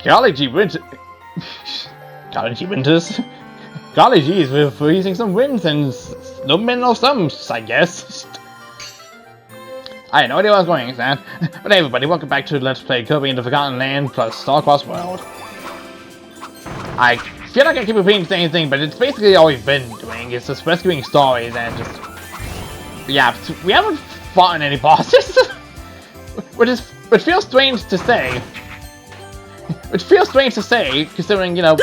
Golly gee winter. Golly gee winters. Golly geez, we're freezing some winds and snowmen or some, I guess. I had no idea what I was going with that. But hey everybody, welcome back to Let's Play Kirby in the Forgotten Land plus Starcross World. I feel like I keep repeating the same thing, but it's basically all we've been doing. It's just rescuing Starries and just... yeah, we haven't fought any bosses. Which feels strange to say. Considering, you know...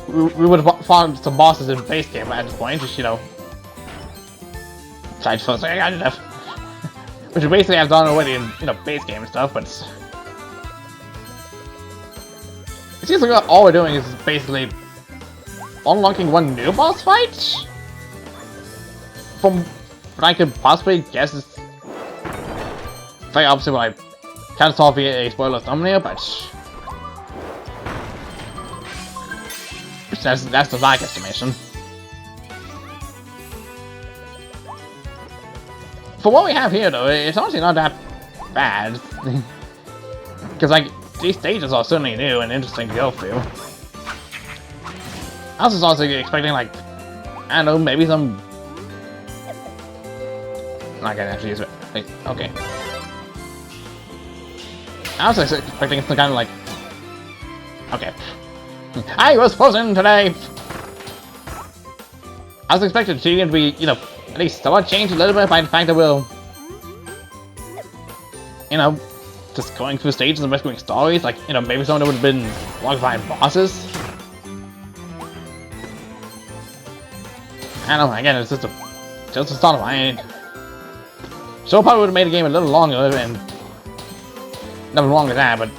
we would have fought some bosses in base game at this point, just, you know... I just felt like I got enough. Which we basically have done already in, you know, base game and stuff, but... it seems like all we're doing is basically... unlocking one new boss fight? From what I could possibly guess is... very obviously what I kind of saw via a spoiler thumbnail, but... that's the like estimation. For what we have here, though, it's honestly not that bad. Because, like, these stages are certainly new and interesting to go through. I was also expecting, like, I don't know, maybe some... I can't actually use it. Like, okay. I was expecting some kind of, like... okay. I was frozen today! I was expecting the to be, you know, at least somewhat changed a little bit by the fact that we'll... you know, just going through stages and rescuing Starries, like, you know, maybe someone would have been locked by bosses. I don't know, again, it's just a thought of mine. So probably would have made the game a little longer, and nothing wrong with that, but...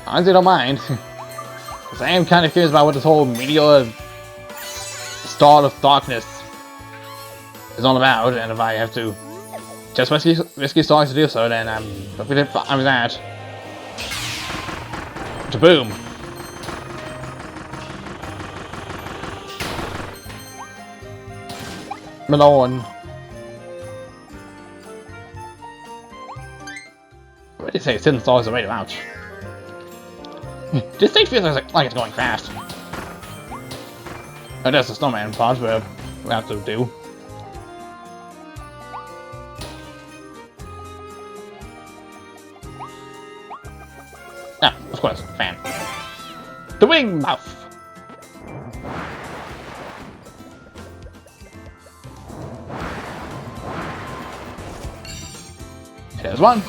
honestly, don't mind. Because I am kind of curious about what this whole meteor star of darkness is all about, and if I have to just rescue Starries to do so, then I'm perfectly fine with that. Boom! Melon. What did you say? 10 stars are right out. This stage feels like it's going fast. Oh, there's the snowman part where we have to do. Ah, of course, fan. The wing mouth. There's one.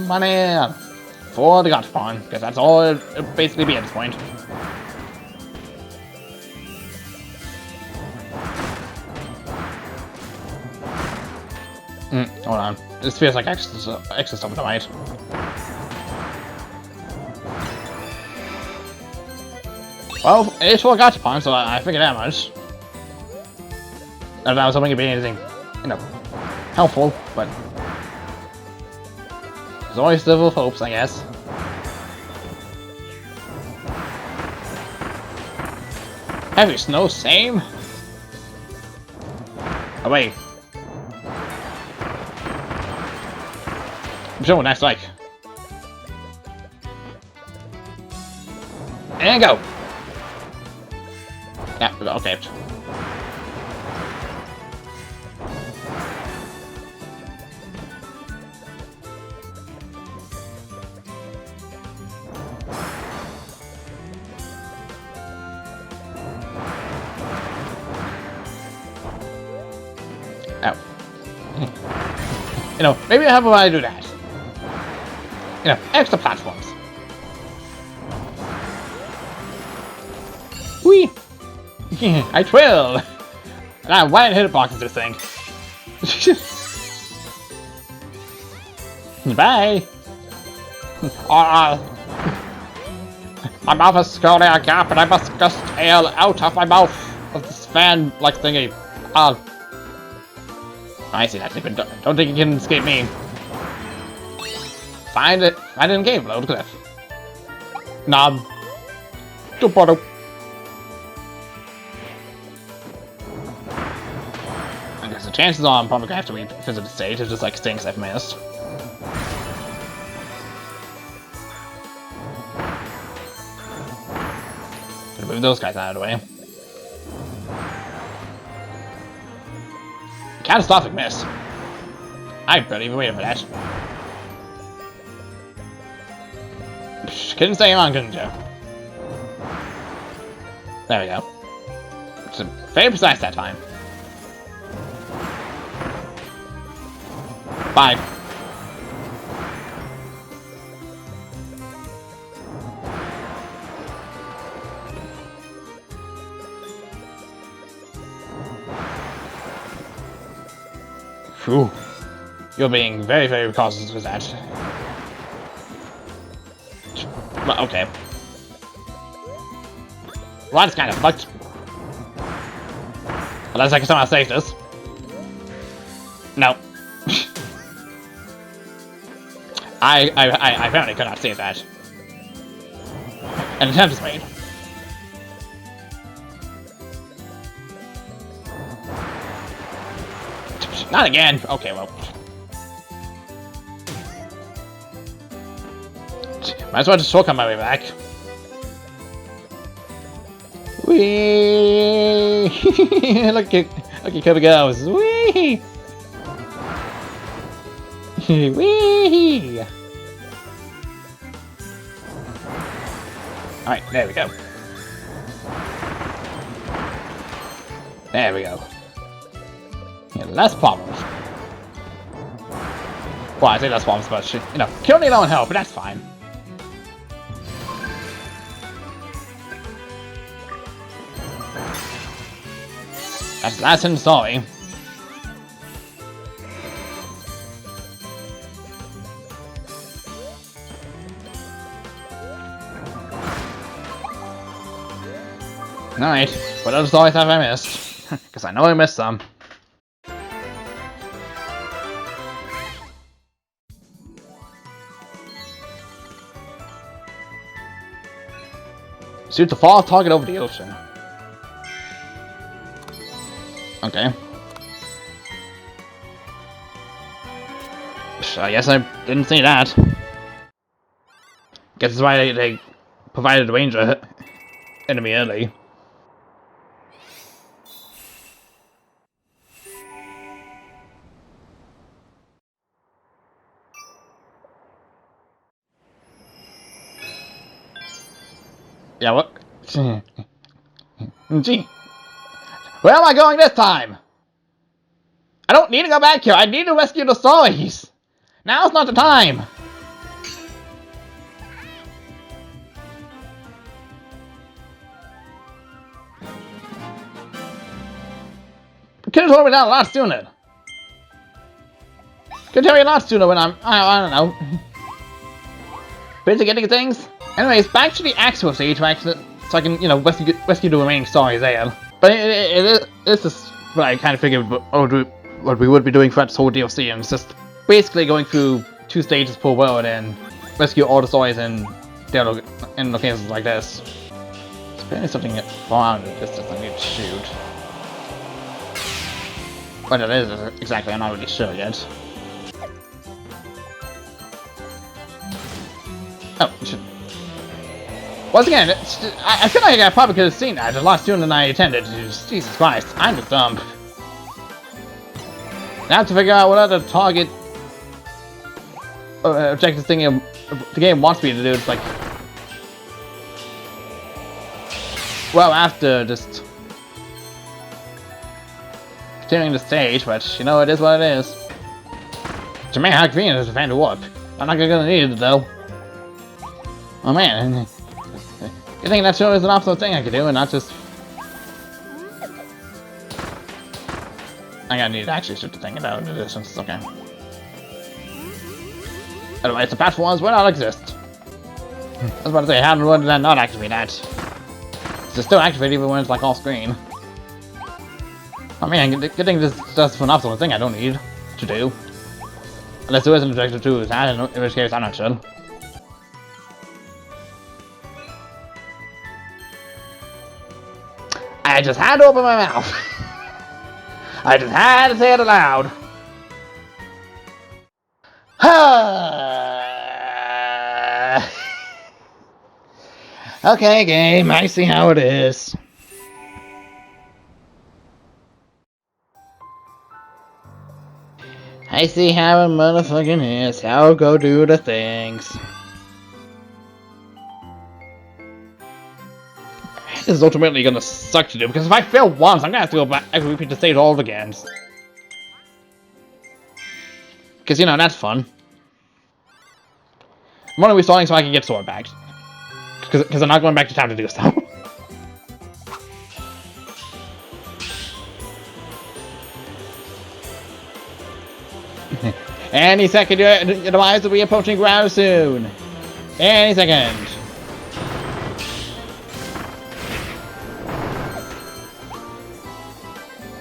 Money for the god spawn, because that's all it'll basically be at this point. Hold on. This feels like extra stuff with the might. Well, it's for a gotcha spawn, so I figured that much. Not that I was hoping it'd be anything, you know, helpful, but there's always still hopes, I guess. Heavy snow, same? Oh wait. I'm showing that's like. And go! Yeah, okay. Oh. You know, maybe how about I do that? You know, extra platforms. Whee! I twill! Now, why did hitbox this thing? Bye! My mouth is currently a gap and I must just tail out of my mouth of this fan-like thingy. I see that, but don't think you can escape me. Find it. I didn't cave below the cliff. Knob. To bottom. I guess the chances are I'm probably gonna have to revisit the stage of just like things I've missed. Gonna move those guys out of the way. Catastrophic miss. I barely even waited for that. Couldn't stay on, couldn't you? There we go. It's very precise that time. Bye. Phew. You're being very, very cautious with that. Well, okay. Well, that's kind of fucked. Unless I can somehow save this. No. I apparently could not save that. An attempt is made. Not again. Okay, well. Might as well just shortcut my way back. Whee! Look at Kirby goes. Whee! Whee! Alright, there we go. There we go. Yeah, less problems. Well, I say less problems, but you know, kill me low and help, but that's fine. That's the last in the story. Alright, what other stories have I missed? Because I know I missed some. Shoot the fall target over the ocean. Okay. I guess I didn't see that. Guess that's why they provided the ranger enemy early. Yeah, what? Gee. Where am I going this time? I don't need to go back here. I need to rescue the Starries. Now's not the time. You could have told me that a lot sooner. Could tell me a lot sooner when I don't know. Busy getting things? Anyways, back to the actual stage so I can, you know, rescue the remaining Starries there. But it's just what I kind of figured what we would be doing for this whole DLC, and it's just basically going through 2 stages per world and rescue all the Starries in locations like this. There's apparently something far out of the distance I need to shoot. What it is exactly, I'm not really sure yet. Oh, shit. Once again, I feel like I probably could have seen that a lot sooner than I intended. Jesus Christ, I'm just dumb. Now I have to figure out what other target objectives the game wants me to do. It's like, well, after just continuing the stage, but you know, it is what it is. Jermaine, how convenient is to find a warp. I'm not gonna need it though. Oh man. You think that sure is an optional thing I could do and not just... I'm gonna need to actually shoot the thing out of the distance, it's okay. Otherwise the platforms will not exist. I was about to say, how would that not activate that? It's still activated even when it's like off screen. I mean, good thing this is just an optional thing I don't need to do. Unless there is an objective to that, in which case I'm not sure. I just had to open my mouth. I just had to say it aloud. Okay, game, I see how it is. I see how it motherfucking is. I'll go do the things. This is ultimately gonna suck to do, because if I fail once, I'm gonna have to go back and repeat the stage all again. Because, you know, that's fun. I'm only restarting so I can get sword back. Because I'm not going back to town to do so. Any second, your demise will be approaching ground soon. Any second.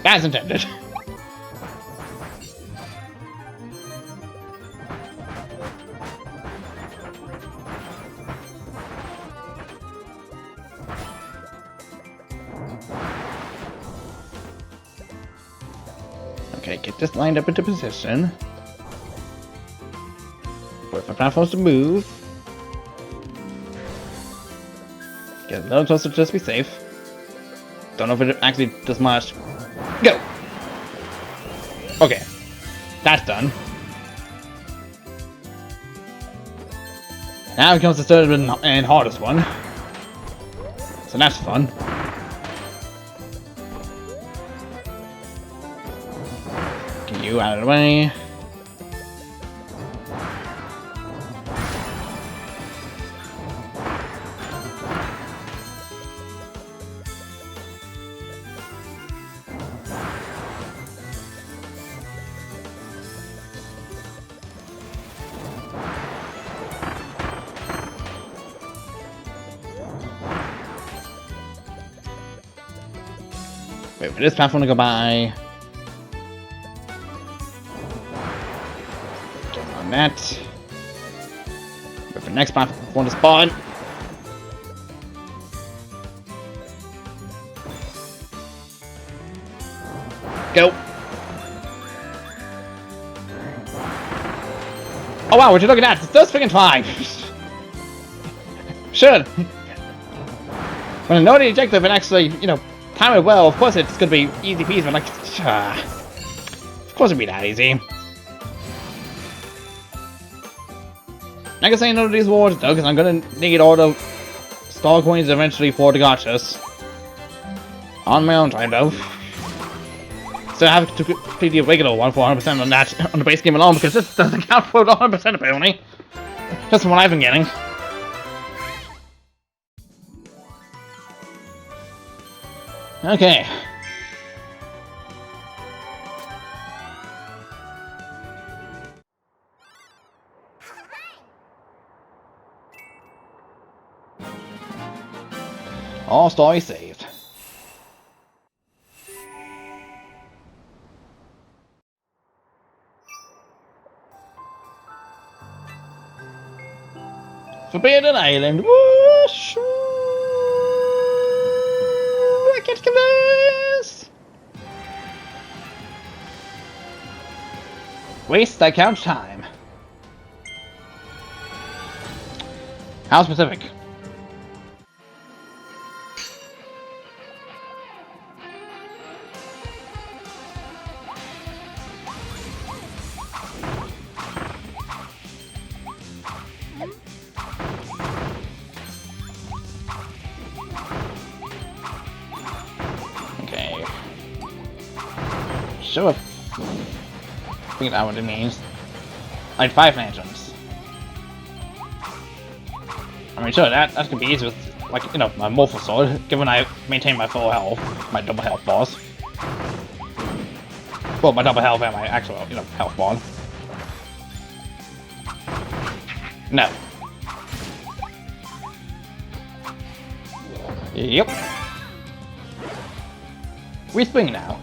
As intended. Okay, get this lined up into position. Wait for platforms to move. Get a little closer to just be safe. Don't know if it actually does much. Go! Okay. That's done. Now comes the third and hardest one. So that's fun. Get you out of the way. Wait for this platform to go by. Get on that. Wait for the next platform to spawn. Go. Oh wow, what you looking at? It's those freaking fine. Should. When I know the objective and actually, you know, time it well, of course it's gonna be easy peasy, but like, of course it'd be that easy. I can say no to these rewards though, because I'm gonna need all the star coins eventually for the gachas. On my own time though. So I have to complete the regular one for 100% on that, on the base game alone, because this doesn't count for the 100% apparently. Just from what I've been getting. Okay. All stories saved. Forbidden Island. Whoosh! I can't get this. Waste that counts time. How specific? Okay. Sure. Figured out what it means. Like 5 lanterns. I mean, sure, that could be easy with, like, you know, my morphle sword, given I maintain my full health, my double health bars. Well, my double health and my actual, you know, health bar. No. Yep. We spring now.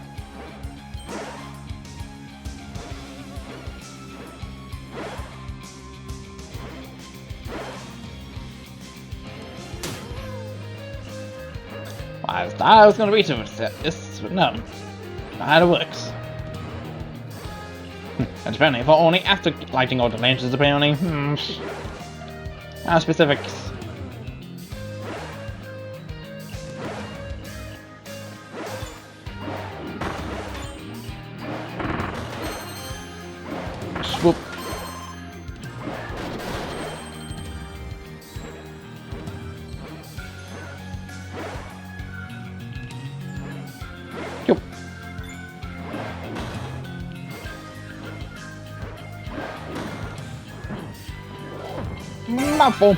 I thought I was gonna reach him. It's no. Not how it works. And apparently, for only after lighting all the lanterns, apparently. Specifics. Swoop. Yup. Mouthful.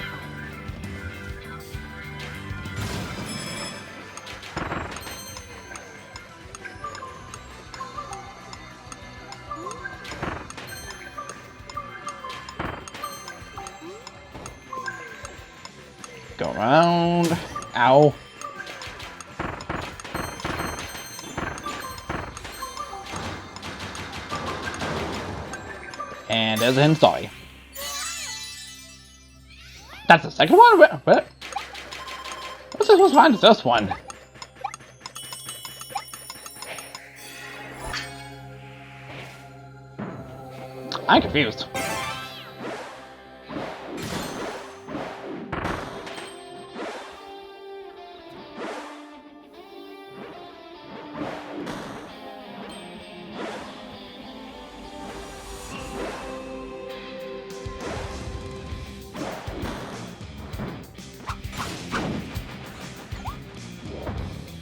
Go around. Ow. And there's a hidden story. That's the second one? What? What's this one behind this one? I'm confused.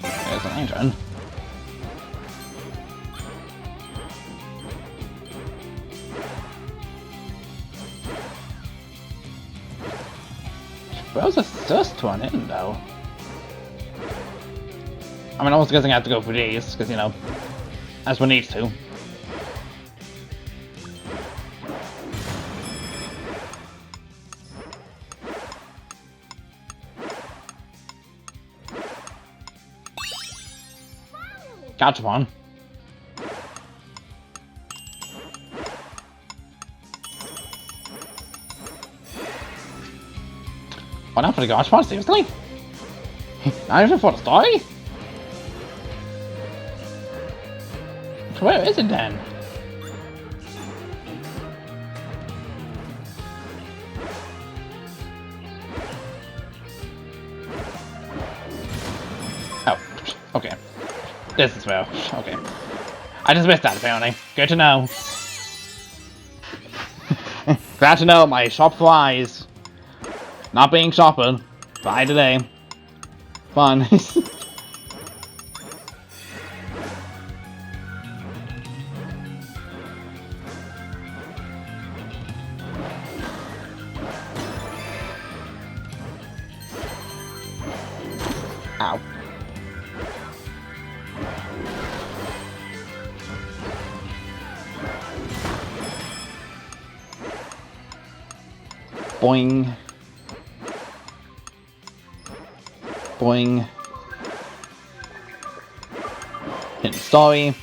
There's an engine. Where's the first one in, though? I mean, I was guessing I have to go for these, because, you know, that's what needs to. Gotcha one. Oh, not for the gotcha one, seriously? Not even for the story? Where is it then? Oh, okay. This is where. Okay. I just missed that apparently. Good to know. Glad to know my shop flies. Not being shopper. Bye today. Fun. Ow. Boing. Boing. Hidden story.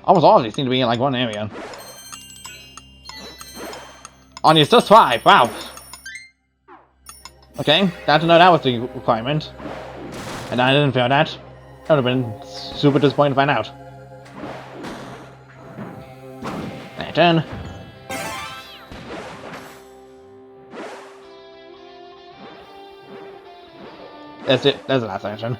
Almost all of these seem to be in like one area. On your just 5, wow. Okay, glad to know that was the requirement. And I didn't feel that. That would have been super disappointing to find out. Turn. That's it. That's the last action.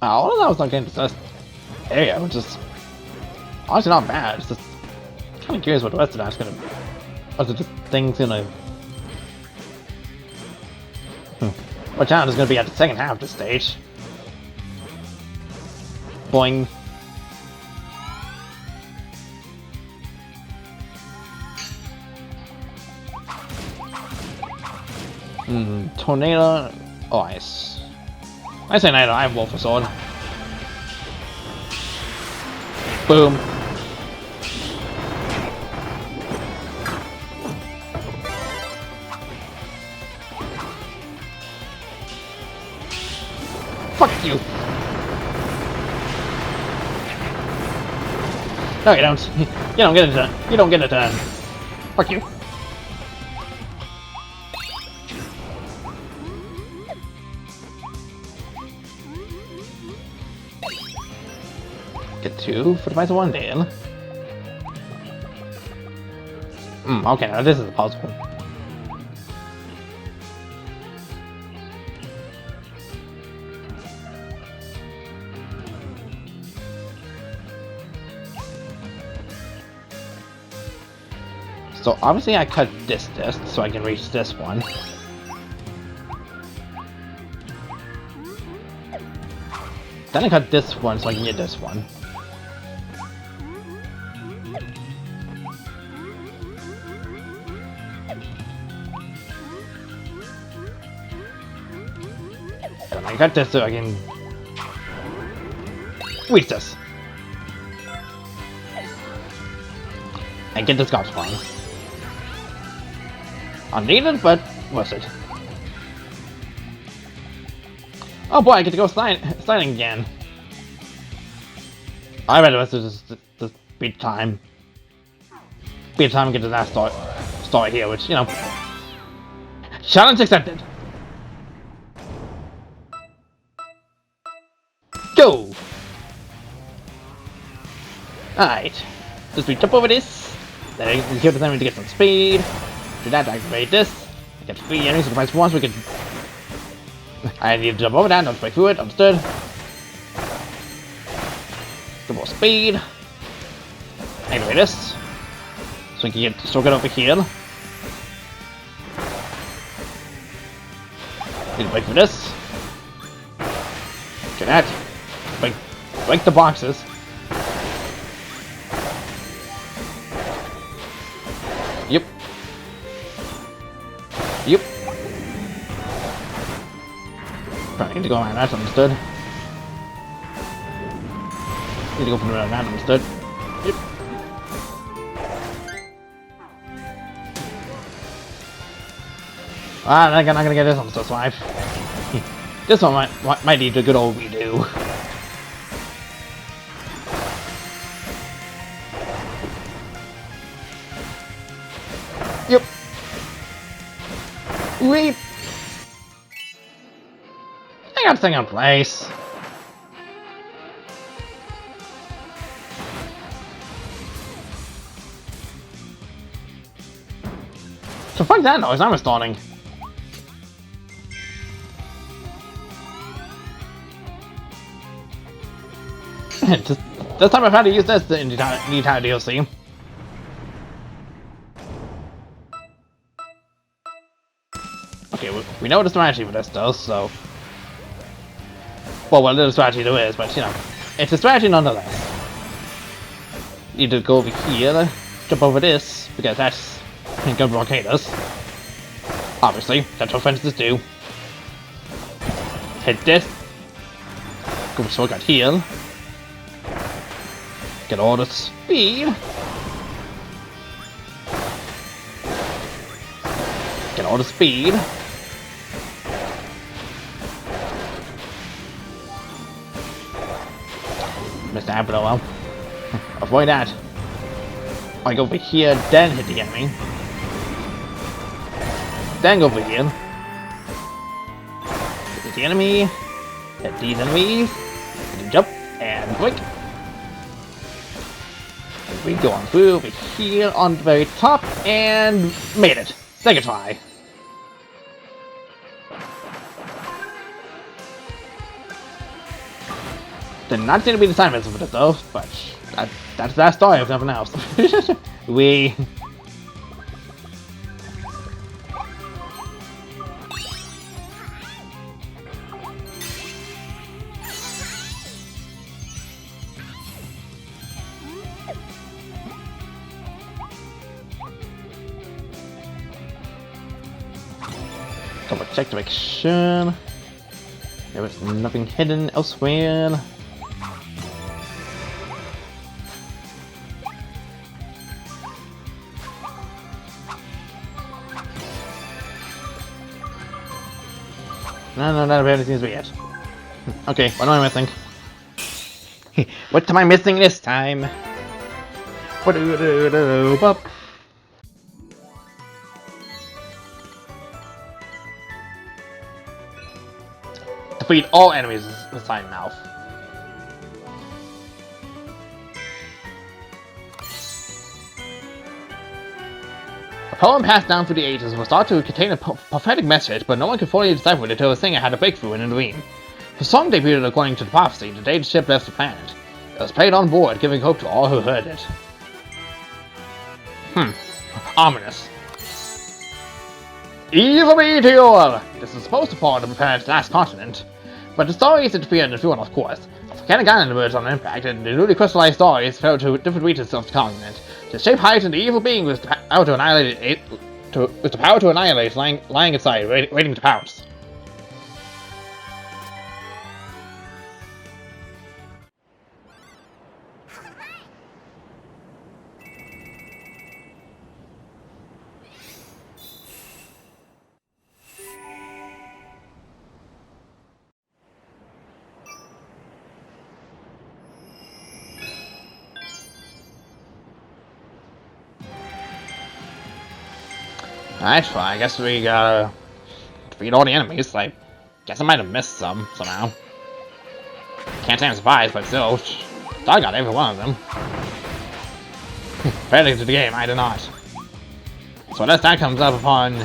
All of that was not getting to this area, which is honestly not bad. It's just kind of curious what the rest of that's gonna. Was it just things gonna? What challenge is gonna be at the second half of this stage? Boing. Tornado. Oh, ice. I say tornado. I have Wolf Sword. Boom. Fuck you. No, you don't. You don't get it done. You don't get it done. Fuck you. Get 2 for the price of 1 deal. Okay, now this is a puzzle. So obviously I cut this disc so I can reach this one. Then I cut this one so I can get this one. And I cut this so I can reach this. And get this golf spawn. Unneeded, but worth it. Oh boy, I get to go sliding again. I bet the rest of this beat time. Beat time and get to that start here, which, you know. Challenge accepted. Go! Alright. Just we jump over this. Then I can kill the enemy to get some speed. Do that to activate this. I get 3 enemies to the once we can. I need to jump over that, not break through it, understood. Get more speed. Activate this. So we can still get over here. Need to break through this. Do that. Break the boxes. Yep. Yep. Probably need to go around that, understood. Need to go from around that, understood. Yep. I'm not gonna get this one, so swipe. This one might need a good old redo. Yep. Weep. I got the thing in place. So fuck that noise, I'm installing. This time I've had to use this in the entire DLC. Okay, we know what the strategy for this does, so... Well, what little strategy there is, but you know, it's a strategy nonetheless. Need to go over here, jump over this, because that's gonna blockade us. Obviously, that's what fences do. Hit this. Go for shortcut here. Get all the speed. Get all the speed. Missed that, but oh well. Avoid that. I go over here, then hit the enemy. Then go over here. Hit the enemy. Hit these enemies. Hit the jump. And quick. We go on through over here on the very top. And made it. Second try. Did not seem to be the time for it though, but that's that story if nothing else. We double check to make sure there was nothing hidden elsewhere. No, that apparently seems to be it. Okay, what am I missing? What am I missing this time? Defeat all enemies inside mouth. A poem passed down through the ages was thought to contain a prophetic message, but no one could fully decipher it until the singer had a breakthrough in a dream. The song debuted according to the prophecy the day the ship left the planet. It was played on board, giving hope to all who heard it. Ominous. Evil meteor! This is supposed to fall to the planet's last continent, but the Starries interfered and flew off course. Volcanic island emerged on impact, and the newly crystallized Starries fell to different regions of the continent. The shape heightened, the evil being with the power to annihilate, lying inside, waiting to pounce. Alright, well, I guess we gotta defeat all the enemies. I guess I might have missed some, somehow. Can't say I'm surprised, but still, I got every one of them. Fairly to the game, I did not. So unless that comes up upon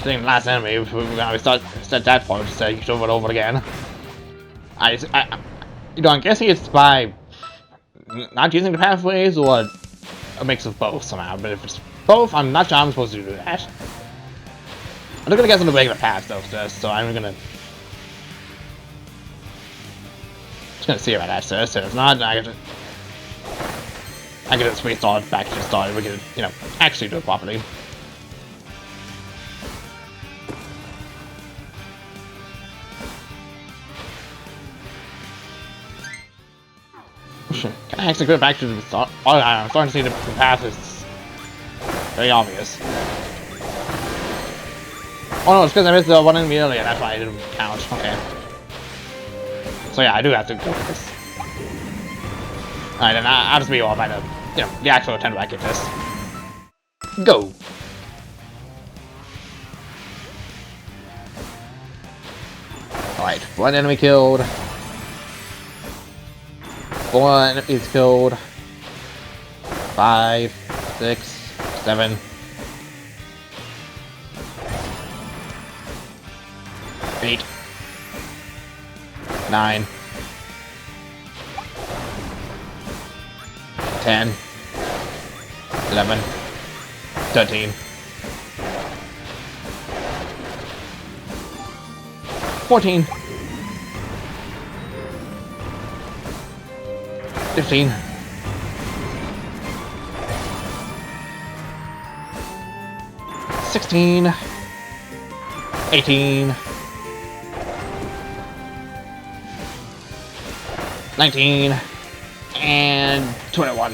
hitting the last enemy, we're gonna start that point to say over and over again. I'm guessing it's by not using the pathways or a mix of both somehow, but if it's both, I'm not sure I'm supposed to do that. I'm not gonna guess on the regular path though, so I'm gonna just gonna see about that. So if not, I can just restart back to the start. We can, actually do it properly. Can I actually go back to the start? Oh, I'm starting to see the path is very obvious. Oh no, it's because I missed the one enemy earlier, that's why I didn't count. Okay. So yeah, I do have to go for this. Alright, then I'll just be all by the, the actual attempt I get this. Go! Alright, one enemy killed. 4 enemies killed. 5, 6, 7. 8. 9. 10. 11. 13. 14. 15. 16. 18. 19. And 21.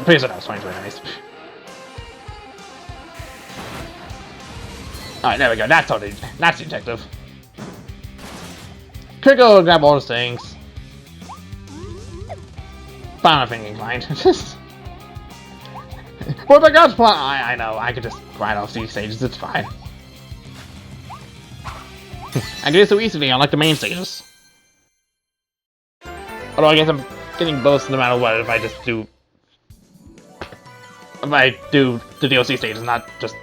Pretty sure that was 22 enemies. Alright, there we go. That's detective. Critical, grab all those things. But I'm not thinking inclined. What my God's plan? I know, I could just grind off these stages, it's fine. I can do it so easily, unlike the main stages. Although I guess I'm getting both no matter what if I just do... If I do the DLC stages, not just,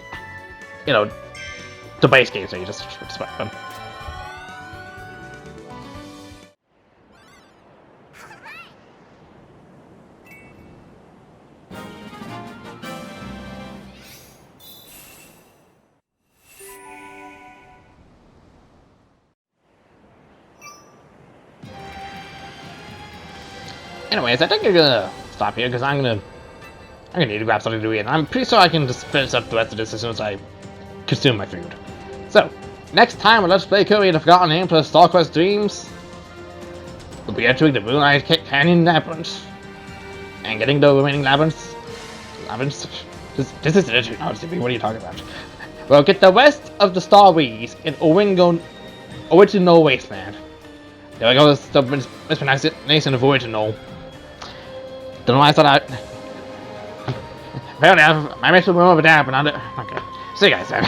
the base game stages. Respect them. Anyways, I think I'm gonna stop here because I'm gonna need to grab something to eat, and I'm pretty sure I can just finish up the rest of this as soon as I consume my food. So, next time on Let's Play Kirby the Forgotten Land plus Star Quest Dreams, we'll be entering the Moonlight Canyon Labyrinth and getting the remaining labyrinths. This is it, honestly. What are you talking about? We'll get the rest of the Starries in Originull Wasteland. There we go, that's the mispronunciation of Original. Don't know why I saw that. Apparently, I missed the room over there, but not it. Okay. See you guys then.